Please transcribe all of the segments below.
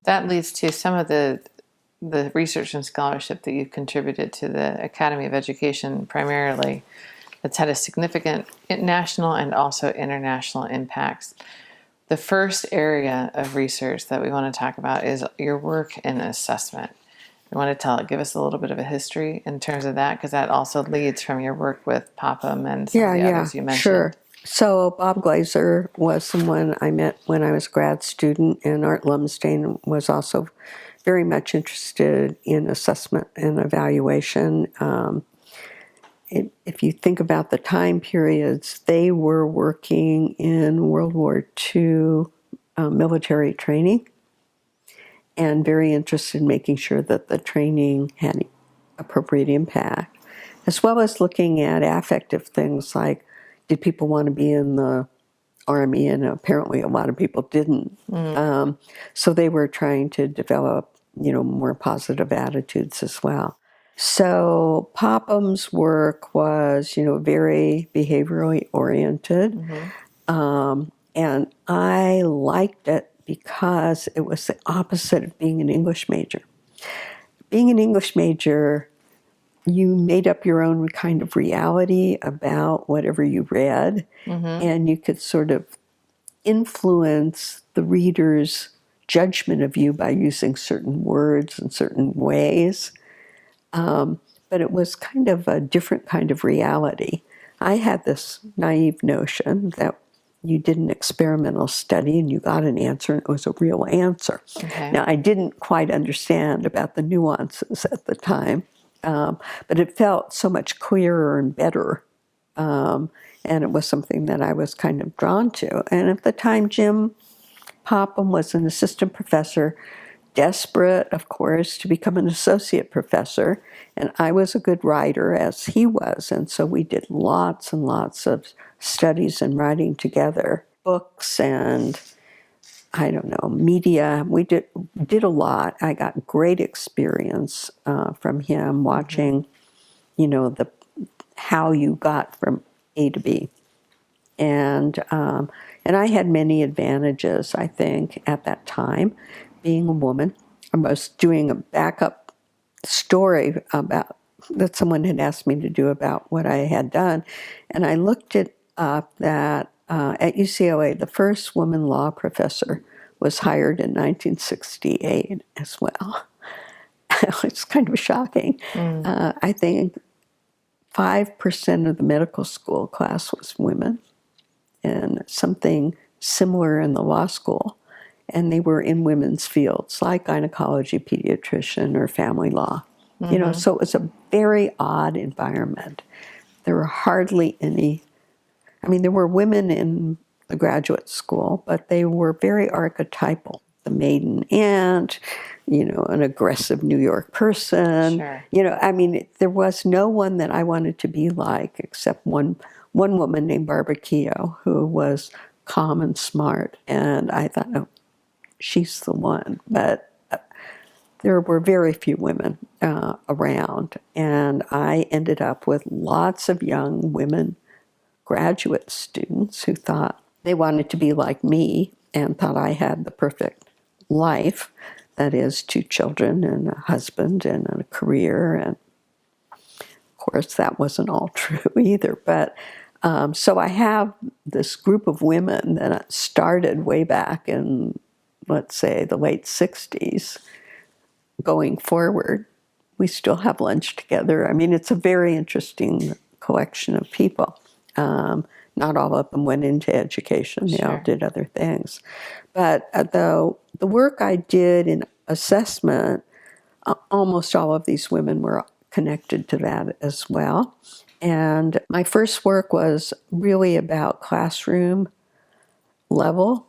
that leads to some of the research and scholarship that you've contributed to the Academy of Education primarily that's had a significant national and also international impacts. The first area of research that we want to talk about is your work in assessment. You want to give us a little bit of a history in terms of that, because that also leads from your work with Popham and some of the others you mentioned. Sure. So Bob Glazer was someone I met when I was a grad student, and Art Lumsdaine was also very much interested in assessment and evaluation. If you think about the time periods, they were working in World War II military training and very interested in making sure that the training had appropriate impact, as well as looking at affective things like, did people want to be in the Army? And apparently a lot of people didn't. So they were trying to develop, more positive attitudes as well. So Popham's work was, very behaviorally oriented. And I liked it because it was the opposite of being an English major. Being an English major, you made up your own kind of reality about whatever you read, and you could sort of influence the reader's judgment of you by using certain words in certain ways. But it was kind of a different kind of reality. I had this naive notion that you did an experimental study and you got an answer and it was a real answer. Okay. Now, I didn't quite understand about the nuances at the time, but it felt so much clearer and better. And it was something that I was kind of drawn to. And at the time, Jim Popham was an assistant professor, desperate, of course, to become an associate professor. And I was a good writer, as he was. And so we did lots and lots of studies and writing together, books and, media. We did a lot. I got great experience from him watching, how you got from A to B. And I had many advantages, I think, at that time, being a woman. I was doing a backup story about that someone had asked me to do about what I had done, and I looked it up that at UCLA, the first woman law professor was hired in 1968 as well. It's kind of shocking. I think 5% of the medical school class was women, and something similar in the law school. And they were in women's fields like gynecology, pediatrician, or family law. So it was a very odd environment. There were hardly any, there were women in the graduate school, but they were very archetypal. The maiden aunt, an aggressive New York person. Sure. There was no one that I wanted to be like except one woman named Barbara Keogh, who was calm and smart. And I thought, no, she's the one. But there were very few women around. And I ended up with lots of young women graduate students who thought they wanted to be like me and thought I had the perfect life. That is, 2 children and a husband and a career. And of course, that wasn't all true either. But so I have this group of women that started way back in, let's say, the late 60s. Going forward, we still have lunch together. It's a very interesting collection of people. Not all of them went into education. They all did other things. But the work I did in assessment, almost all of these women were connected to that as well. And my first work was really about classroom level,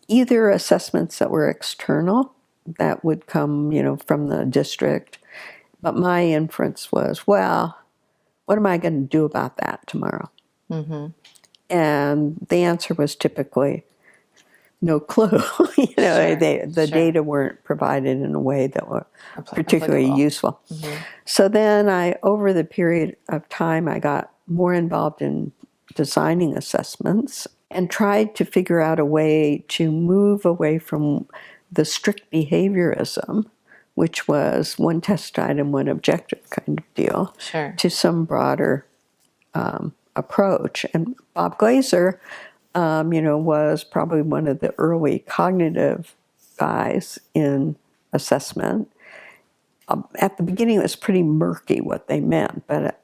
either assessments that were external, that would come, from the district. But my inference was, well, what am I going to do about that tomorrow? And the answer was typically no clue. The data weren't provided in a way that were particularly useful. So then over the period of time, I got more involved in designing assessments and tried to figure out a way to move away from the strict behaviorism, which was one test item, one objective kind of deal, Sure. to some broader approach. And Bob Glaser, was probably one of the early cognitive guys in assessment. At the beginning, it was pretty murky what they meant, but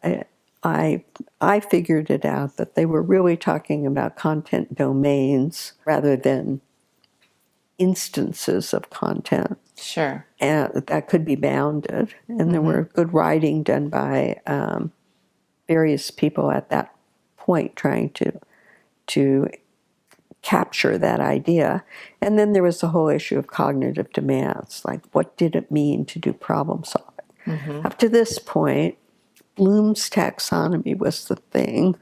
I figured it out that they were really talking about content domains rather than instances of content. Sure. And that could be bounded. And there were good writing done by various people at that point trying to capture that idea. And then there was the whole issue of cognitive demands, like what did it mean to do problem solving? Up to this point, Bloom's taxonomy was the thing,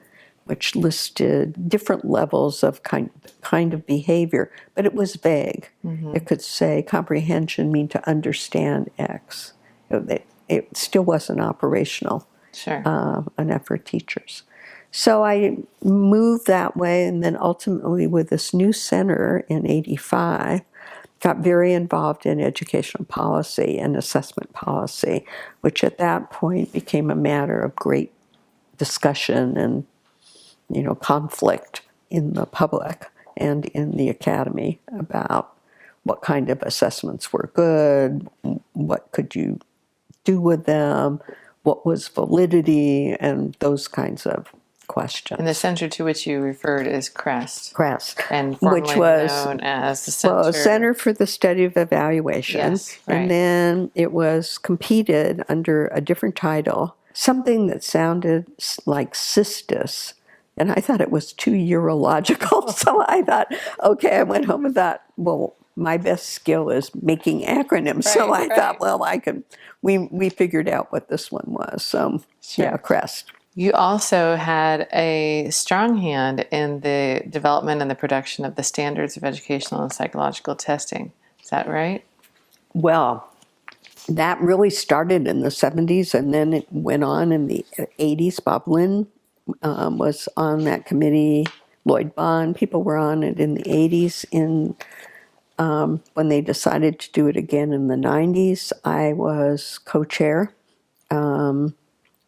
which listed different levels of kind of behavior, but it was vague. It could say comprehension mean to understand X. It still wasn't operational enough for teachers. So I moved that way, and then ultimately with this new center in '85, got very involved in educational policy and assessment policy, which at that point became a matter of great discussion and conflict in the public and in the academy about what kind of assessments were good, what could you do with them, what was validity, and those kinds of questions. And the center to which you referred is CRESST. CRESST, And formerly which was known as the Center. Center for the Study of Evaluation. Yes, right. And then it was competed under a different title, something that sounded like cystis. And I thought it was too urological. So I thought, okay, I went home and thought, well, my best skill is making acronyms. So I thought, well, we figured out what this one was. So yeah, CRESST. You also had a strong hand in the development and the production of the standards of educational and psychological testing. Is that right? Well, that really started in the 70s, and then it went on in the 80s. Bob Linn was on that committee. Lloyd Bond, people were on it in the 80s. When they decided to do it again in the 90s, I was co-chair.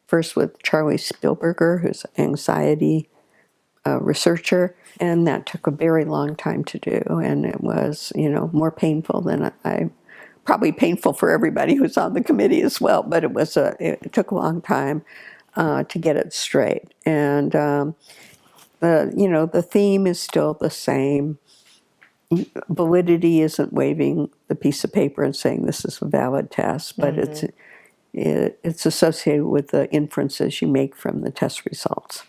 First with Charlie Spielberger, who's an anxiety researcher, and that took a very long time to do, and it was, more painful than probably painful for everybody who's on the committee as well, but it took a long time to get it straight. And the theme is still the same. Validity isn't waving the piece of paper and saying this is a valid test, but it's associated with the inferences you make from the test results.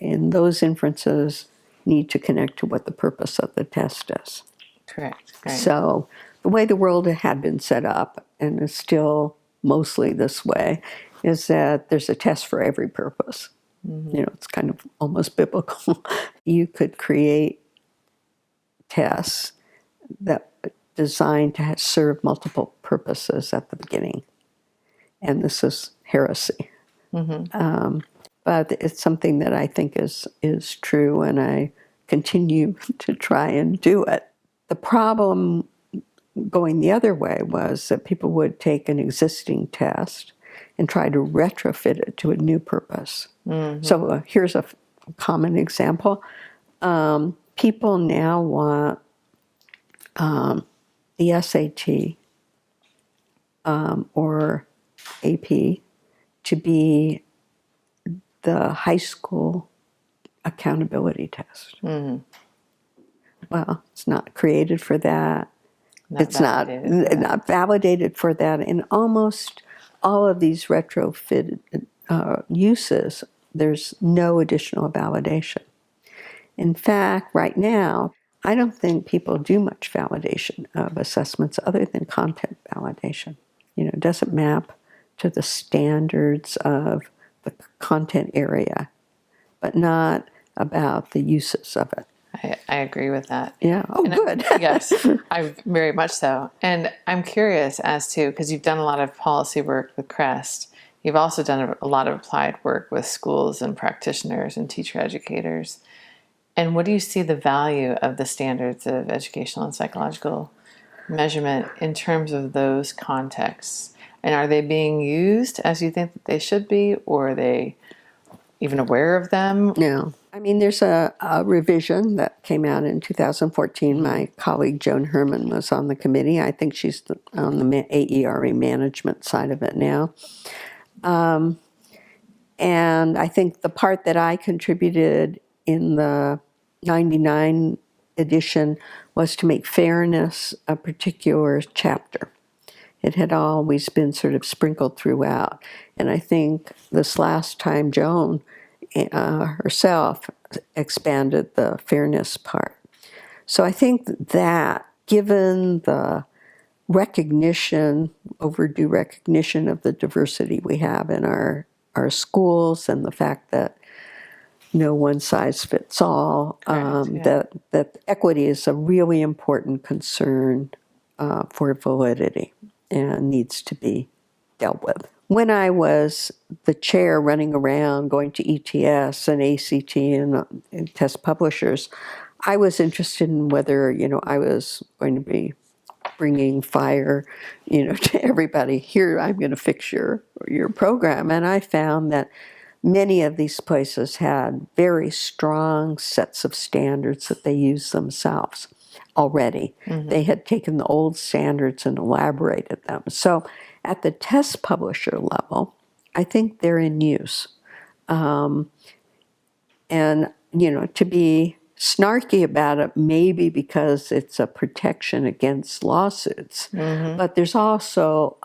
And those inferences need to connect to what the purpose of the test is. Correct. Right. So the way the world had been set up, and is still mostly this way, is that there's a test for every purpose. It's kind of almost biblical. You could create tests that are designed to serve multiple purposes at the beginning. And this is heresy. But it's something that I think is true, and I continue to try and do it. The problem going the other way was that people would take an existing test and try to retrofit it to a new purpose. So here's a common example. People now want the SAT or AP to be the high school accountability test. Well, it's not created for that. It's not validated for that. In almost all of these retrofitted uses, there's no additional validation. In fact, right now, I don't think people do much validation of assessments other than content validation. It doesn't map to the standards of the content area, but not about the uses of it. I agree with that. Yeah. Oh, good. Yes, I very much so. And I'm curious as to, because you've done a lot of policy work with CRESST, you've also done a lot of applied work with schools and practitioners and teacher educators. And what do you see the value of the standards of educational and psychological measurement in terms of those contexts? And are they being used as you think that they should be, or are they even aware of them? No. I mean, there's a revision that came out in 2014. My colleague Joan Herman was on the committee. I think she's on the AERA management side of it now. And I think the part that I contributed in the 99 edition was to make fairness a particular chapter. It had always been sort of sprinkled throughout. And I think this last time Joan herself expanded the fairness part. So I think that given the recognition, overdue recognition of the diversity we have in our schools, and the fact that no one size fits all, that equity is a really important concern for validity and needs to be dealt with. When I was the chair running around going to ETS and ACT and test publishers, I was interested in whether, I was going to be bringing fire, to everybody. Here, I'm going to fix your program. And I found that many of these places had very strong sets of standards that they used themselves already. Mm-hmm. They had taken the old standards and elaborated them. So at the test publisher level, I think they're in use. And, to be snarky about it, maybe because it's a protection against lawsuits. Mm-hmm. But there's also,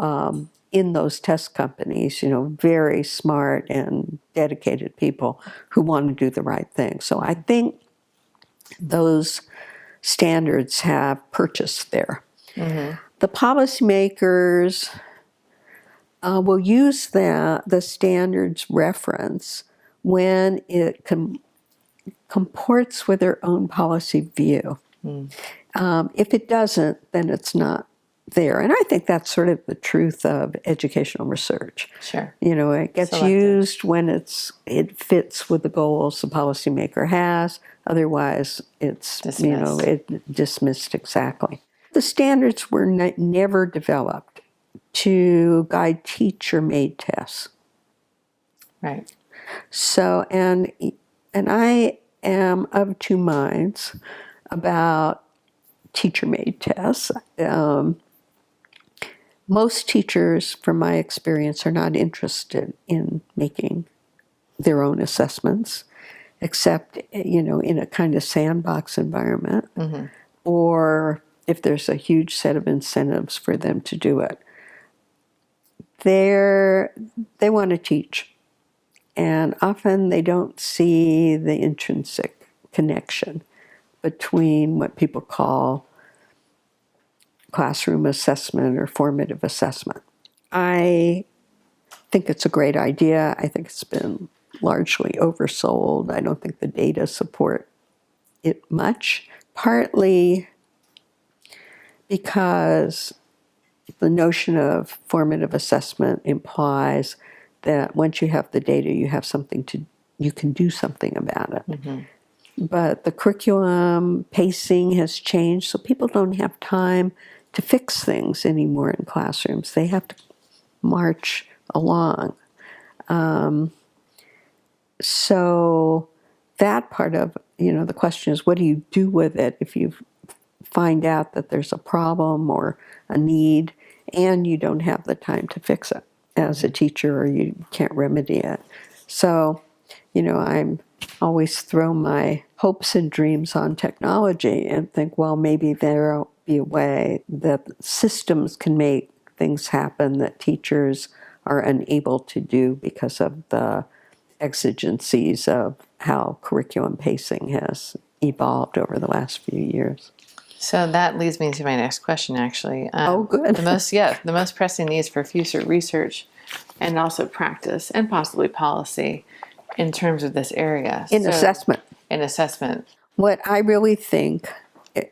in those test companies, very smart and dedicated people who want to do the right thing. So I think those standards have purchase there. Mm-hmm. The policymakers will use the standards reference when it comports with their own policy view. Mm. If it doesn't, then it's not there. And I think that's sort of the truth of educational research. Sure. It gets used when it fits with the goals the policymaker has. Otherwise, it's dismissed. Dismissed exactly. The standards were never developed to guide teacher-made tests. Right. So, and I am of two minds about teacher-made tests. Most teachers, from my experience, are not interested in making their own assessments, except, in a kind of sandbox environment, mm-hmm. or if there's a huge set of incentives for them to do it. They want to teach, and often they don't see the intrinsic connection between what people call classroom assessment or formative assessment. I think it's a great idea. I think it's been largely oversold. I don't think the data support it much, partly because the notion of formative assessment implies that once you have the data, you can do something about it. Mm-hmm. But the curriculum pacing has changed, so people don't have time to fix things anymore in classrooms. They have to march along. So that part of, the question is, what do you do with it if you find out that there's a problem or a need and you don't have the time to fix it as a teacher, or you can't remedy it? So, I'm always throw my hopes and dreams on technology and think, well, maybe there'll be a way that systems can make things happen that teachers are unable to do because of the exigencies of how curriculum pacing has evolved over the last few years. So that leads me to my next question, actually. Oh, good. The most pressing needs for future research and also practice and possibly policy in terms of this area. Assessment. In assessment. What I really think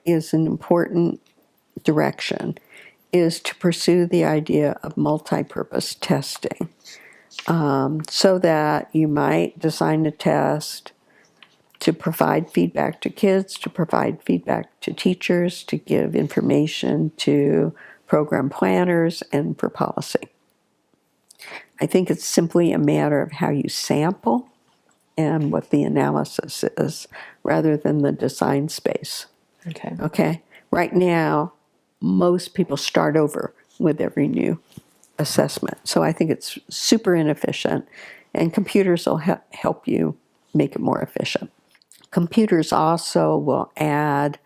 is an important direction is to pursue the idea of multi-purpose testing, so that you might design a test to provide feedback to kids, to provide feedback to teachers, to give information to program planners, and for policy. I think it's simply a matter of how you sample and what the analysis is, rather than the design space. Okay. Okay? Right now, most people start over with every new assessment. So I think it's super inefficient, and computers will help you make it more efficient. Computers also will add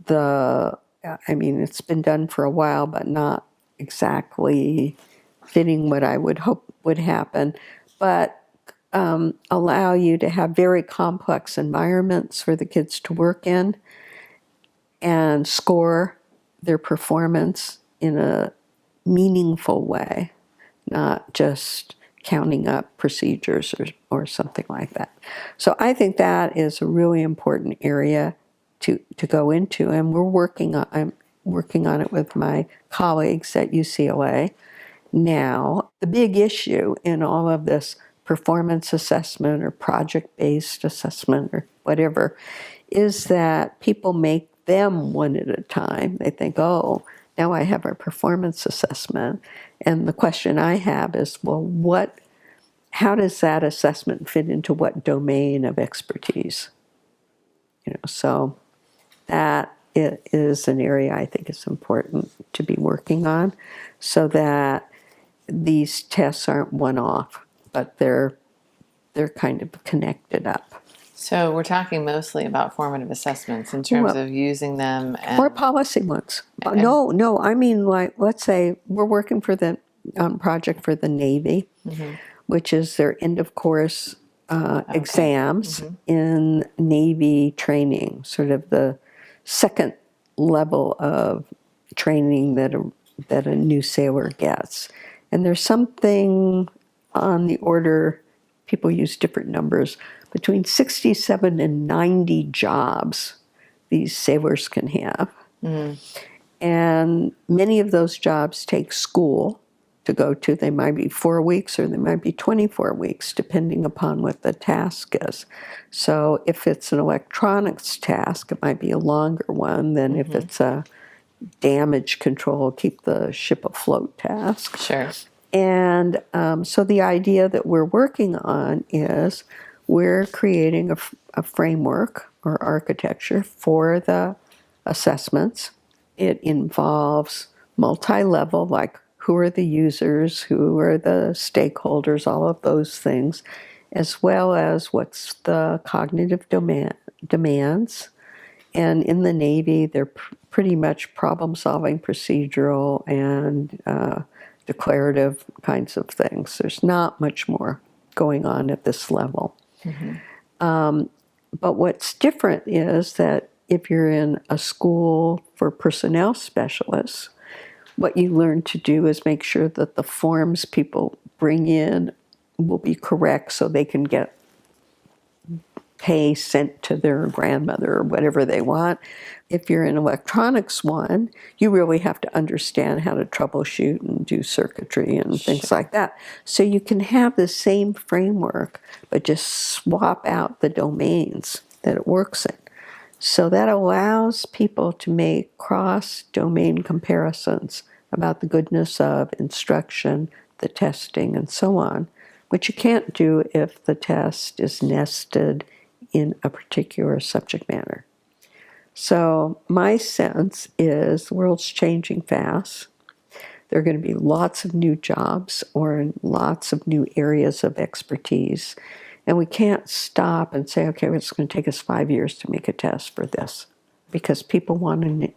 it's been done for a while, but not exactly fitting what I would hope would happen, but allow you to have very complex environments for the kids to work in and score their performance in a meaningful way, not just counting up procedures or something like that. So I think that is a really important area to go into, and I'm working on it with my colleagues at UCLA now. The big issue in all of this performance assessment or project-based assessment or whatever is that people make them one at a time. They think, oh, now I have a performance assessment. And the question I have is, well, how does that assessment fit into what domain of expertise? So that is an area I think is important to be working on, so that these tests aren't one-off, but they're kind of connected up. So we're talking mostly about formative assessments in terms of using them Or policy ones. No, I mean, like, let's say we're working for the project for the Navy, which is their end of course exams in Navy training, sort of the second level of training that a new sailor gets. And there's something on the order, people use different numbers, between 67 and 90 jobs these sailors can have. And many of those jobs take school to go to. They might be 4 weeks or they might be 24 weeks, depending upon what the task is. So if it's an electronics task, it might be a longer one than if it's a damage control, keep the ship afloat task. Sure. And so the idea that we're working on is we're creating a framework or architecture for the assessments. It involves multi-level, like who are the users, who are the stakeholders, all of those things, as well as what's the cognitive demands. And in the Navy, they're pretty much problem-solving, procedural, and declarative kinds of things. There's not much more going on at this level. But what's different is that if you're in a school for personnel specialists, what you learn to do is make sure that the forms people bring in will be correct so they can get pay sent to their grandmother or whatever they want. If you're in electronics one, you really have to understand how to troubleshoot and do circuitry and things like that. So you can have the same framework, but just swap out the domains that it works in. So that allows people to make cross-domain comparisons about the goodness of instruction, the testing, and so on, which you can't do if the test is nested in a particular subject matter. So my sense is the world's changing fast. There are going to be lots of new jobs or lots of new areas of expertise. And we can't stop and say, okay, it's going to take us 5 years to make a test for this, because people want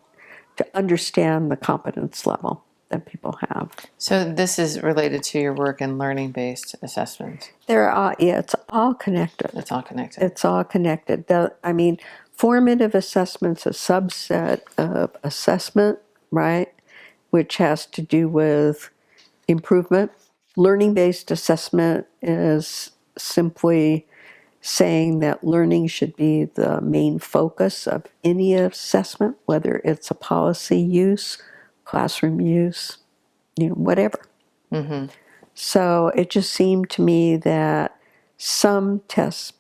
to understand the competence level that people have. So this is related to your work in learning-based assessment. It's all connected. It's all connected. It's all connected. Formative assessment's a subset of assessment, right, which has to do with improvement. Learning-based assessment is simply saying that learning should be the main focus of any assessment, whether it's a policy use, classroom use, whatever. So it just seemed to me that some tests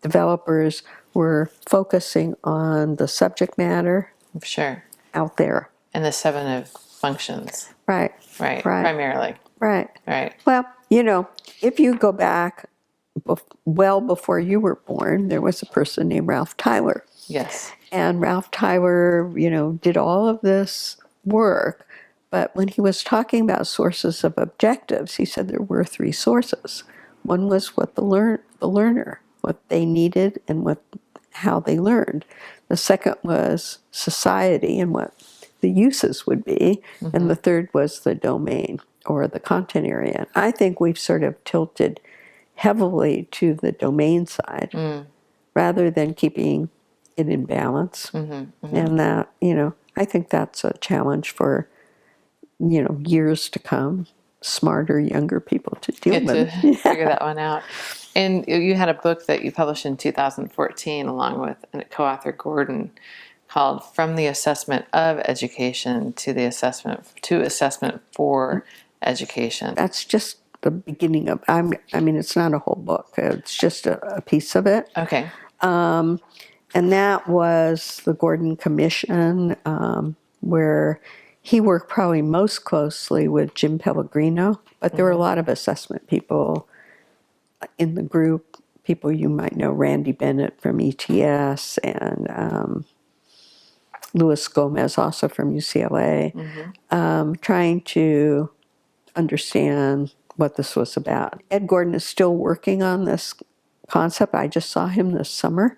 developers were focusing on the subject matter Sure. out there. And the 7 of functions. Right. Right. Right. Primarily. Right. Right. Well, you know, if you go back well before you were born, there was a person named Ralph Tyler. Yes. And Ralph Tyler, you know, did all of this work. But when he was talking about sources of objectives, he said there were 3 sources. One was what the learner, what they needed and how they learned. The second was society and what the uses would be. Mm-hmm. And the third was the domain or the content area. And I think we've sort of tilted heavily to the domain side rather than keeping it in balance. Mm-hmm, mm-hmm. And that, you know, I think that's a challenge for, you know, years to come, smarter, younger people to deal with. To figure that one out. And you had a book that you published in 2014 along with co-author Gordon called From the Assessment of Education to Assessment for Education. That's just the beginning of, I mean, it's not a whole book. It's just a piece of it. Okay. And that was the Gordon Commission, where he worked probably most closely with Jim Pellegrino, but there were a lot of assessment people in the group, people you might know, Randy Bennett from ETS and Luis Gomez, also from UCLA, trying to understand what this was about. Ed Gordon is still working on this concept. I just saw him this summer.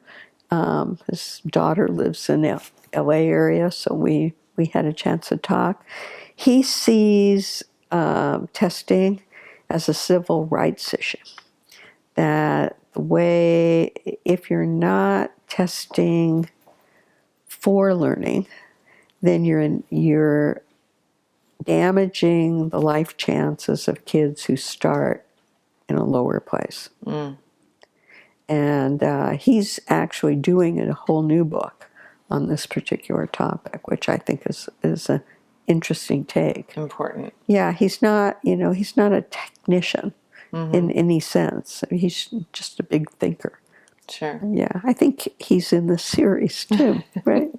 His daughter lives in the LA area, so we had a chance to talk. He sees testing as a civil rights issue. That the way, if you're not testing for learning, then you're damaging the life chances of kids who start in a lower place. And he's actually doing a whole new book on this particular topic, which I think is an interesting take. Important. Yeah, he's not a technician in any sense. He's just a big thinker. Sure. Yeah, I think he's in the series too, right?